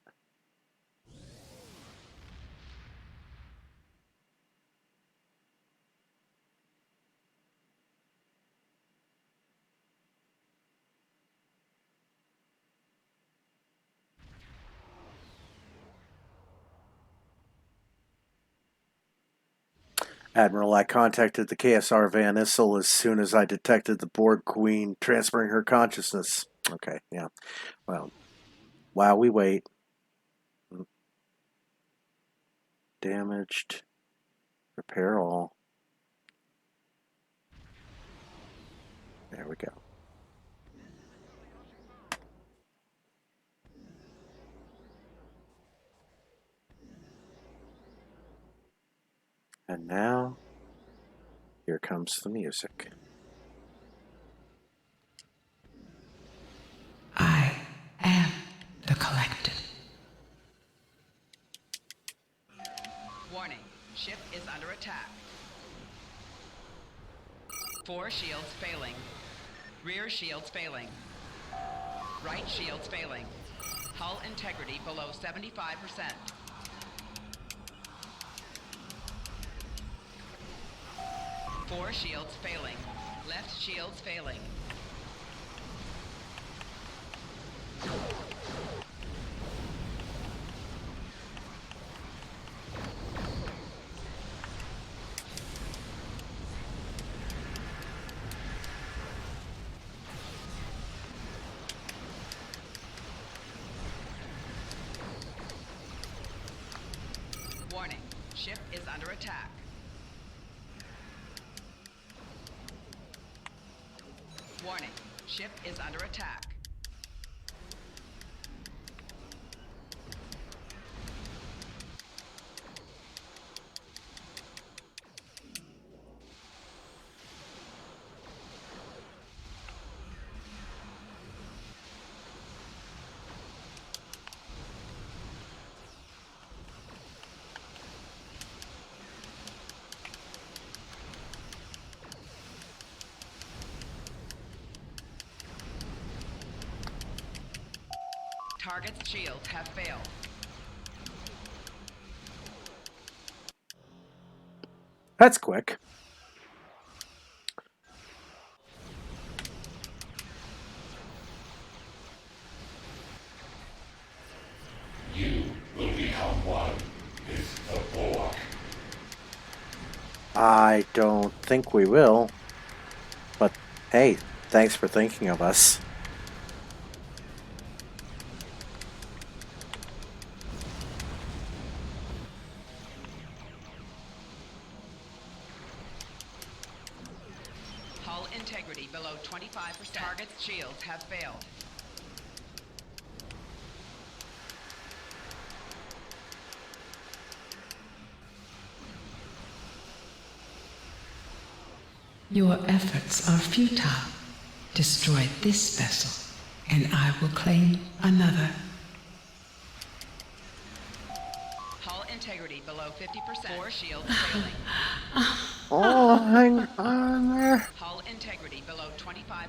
Admiral, I contacted the KSR Vance as soon as I detected the Borg Queen transferring her consciousness. Okay, yeah. Well, while we wait. Damaged. Repair all. There we go. And now, here comes the music. I am the Collective. Warning, ship is under attack. 4 shields failing. Rear shields failing. Right shields failing. Hull integrity below 75%. 4 shields failing. Left shields failing. Warning, ship is under attack. Warning, ship is under attack. Target's shields have failed. That's quick. You will become one with the Borg. I don't think we will. But hey, thanks for thinking of us. Hull integrity integrity below 25%. Target's shields have failed. Your efforts are futile. Destroy this vessel, and I will claim another. Hull integrity below 50%. 4 shields failing. Oh, hang on there. Hull integrity below 25%.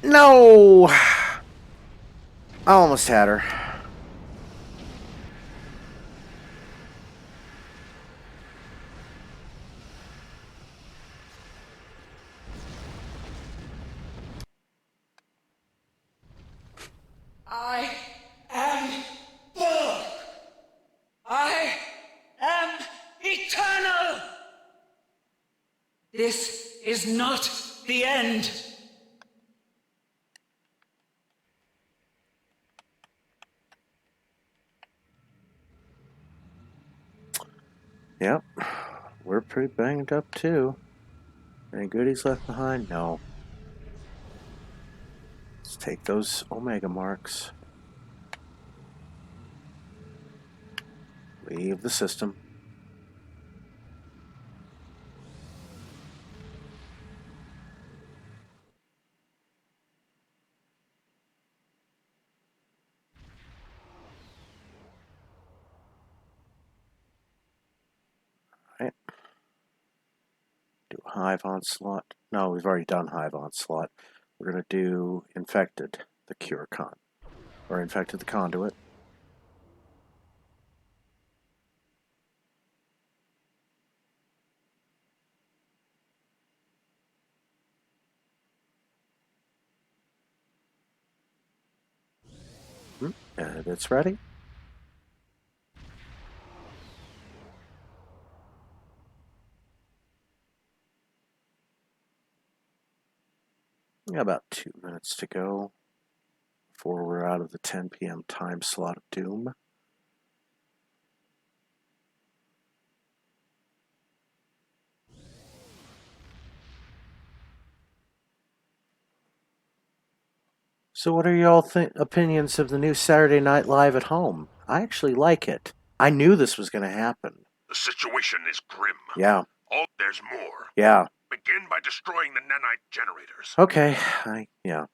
No! I almost had her. I am full. I am eternal. This is not the end. Yep. We're pretty banged up, too. Any goodies left behind? No. Let's take those Omega marks. Leave the system. Right. Do Hive Onslaught. No, we've already done Hive Onslaught. We're going to do Infected, the Cure Con. Or Infected the Conduit. And it's ready. About 2 minutes to go before we're out of the 10 p.m. time slot of doom. So what are y'all opinions of the new Saturday Night Live at home? I actually like it. I knew this was going to happen. The situation is grim. Yeah. Oh, there's more. Yeah. Begin by destroying the nanite generators. Okay. Yeah.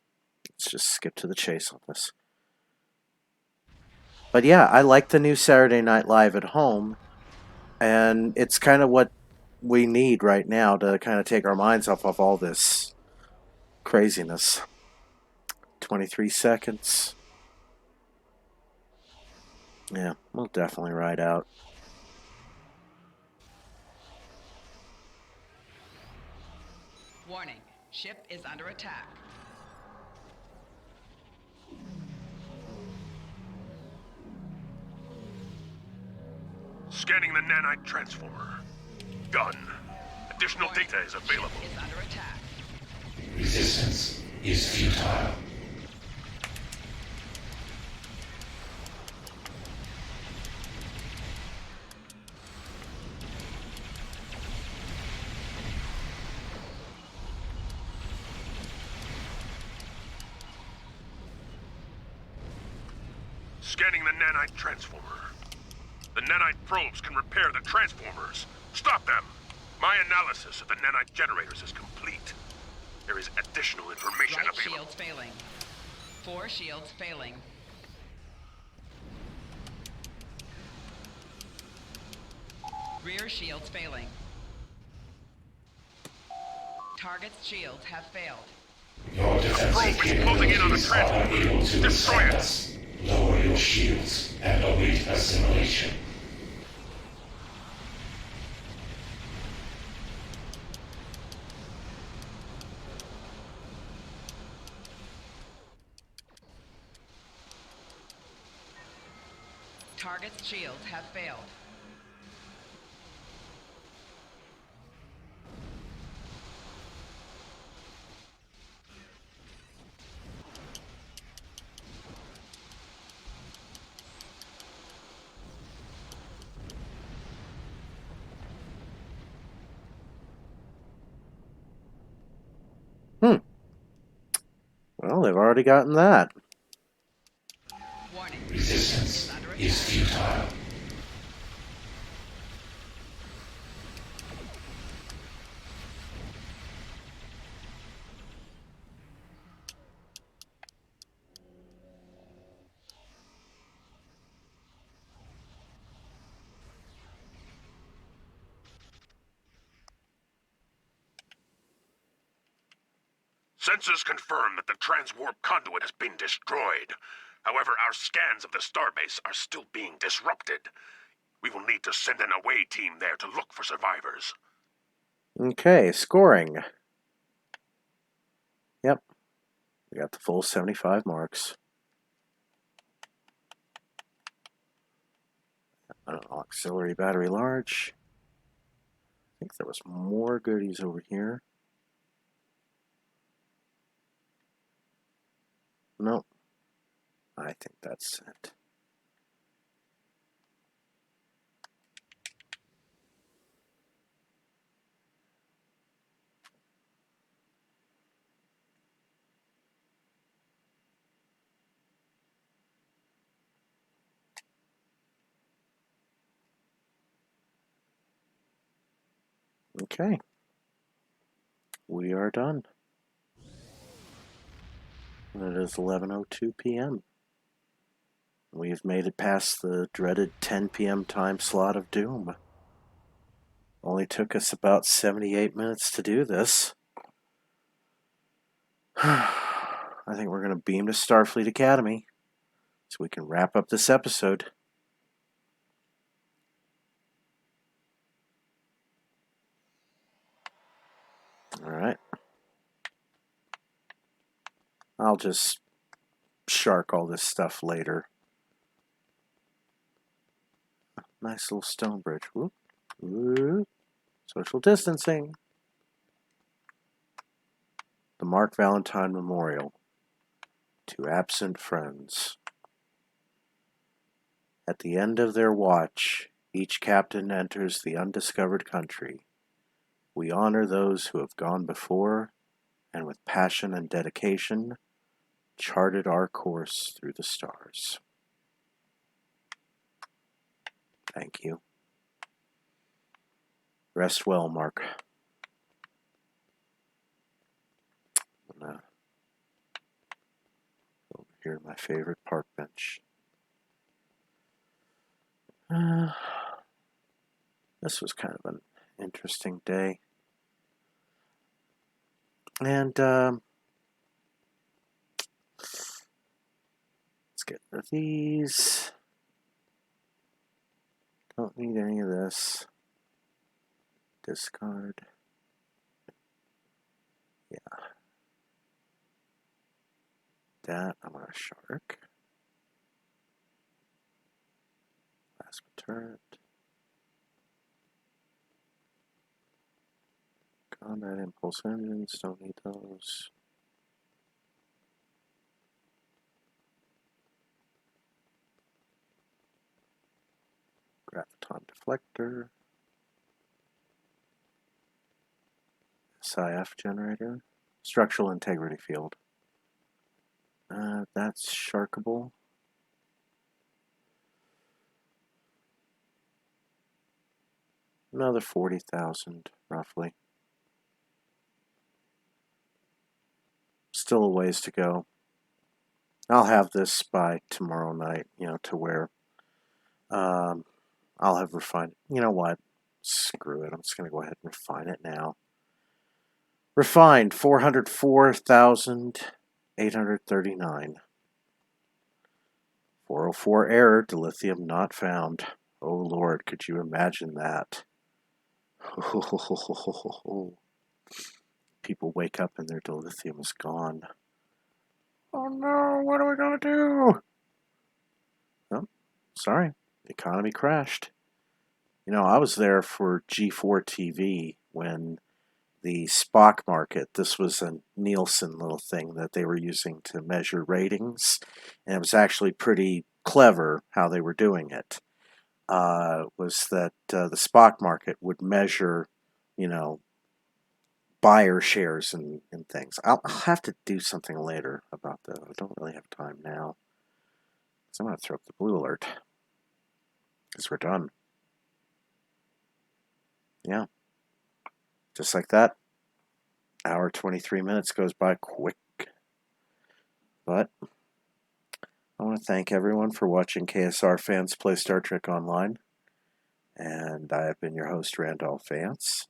Let's just skip to the chase on this. But yeah, I like the new Saturday Night Live at home. And it's kind of what we need right now to kind of take our minds off of all this craziness. 23 seconds. Yeah, we'll definitely ride out. Warning, ship is under attack. Scanning the nanite transformer. Done. Additional Warning, data is available. ship is under attack. Resistance is futile. Scanning the nanite transformer. The nanite probes can repair the transformers. Stop them! My analysis of the nanite generators is complete. There is additional information Right available. shields failing. 4 shields failing. Rear shields failing. Target's shields have failed. Your defensive capabilities are unable to destroy it. Lower your shields and await assimilation. Target's shields have failed. I've already gotten that. Warning. Resistance Under is attack. futile. Sensors confirm that the transwarp conduit has been destroyed. However, our scans of the starbase are still being disrupted. We will need to send an away team there to look for survivors. Okay, scoring. Yep, we got the full 75 marks. An auxiliary battery large. I think there was more goodies over here. Nope. I think that's it. Okay. We are done. And it is 11:02 p.m. We've made it past the dreaded 10 p.m. time slot of doom. Only took us about 78 minutes to do this. I think we're going to beam to Starfleet Academy so we can wrap up this episode. Alright. I'll just shark all this stuff later. Nice little stone bridge. Whoop. Whoop. Social distancing. The Mark Valentine Memorial to absent friends. At the end of their watch, each captain enters the undiscovered country. We honor those who have gone before and with passion and dedication charted our course through the stars. Thank you. Rest well, Mark. I'm gonna go over here to my favorite park bench. This was kind of an interesting day. And let's get rid of these. Don't need any of this. Discard. Yeah. That I'm gonna shark. Plasma turret. Combat impulse engines, don't need those. Graviton deflector. SIF generator. Structural integrity field. That's sharkable. Another 40,000, roughly. Still a ways to go. I'll have this by tomorrow night, to where I'll have refined. You know what? Screw it. I'm just going to go ahead and refine it now. Refined 404,839. 404 error, dilithium not found. Oh Lord, could you imagine that? People wake up and their dilithium is gone. Oh no, what are we gonna do? Oh, sorry, the economy crashed. I was there for G4 TV when the Spock market, this was a Nielsen little thing that they were using to measure ratings, and it was actually pretty clever how they were doing it. Was that the Spock market would measure, buyer shares and things. I'll have to do something later about that. I don't really have time now. So I'm going to throw up the blue alert. Because we're done. Yeah. Just like that. Hour 23 minutes goes by quick. But I want to thank everyone for watching KSR Fans Play Star Trek Online. And I have been your host, Randolph Vance.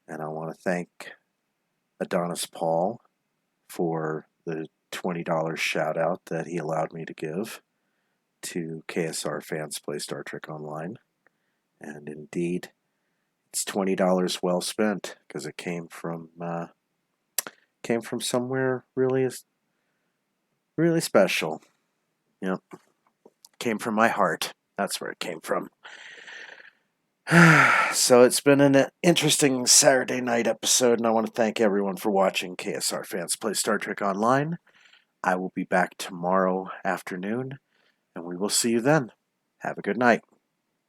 And I want to thank Adonis Paul for the $20 shout out that he allowed me to give to KSR Fans Play Star Trek Online. And indeed, it's $20 well spent because it came from somewhere really special. Yep. Came from my heart. That's where it came from. So it's been an interesting Saturday night episode, and I want to thank everyone for watching KSR Fans Play Star Trek Online. I will be back tomorrow afternoon, and we will see you then. Have a good night.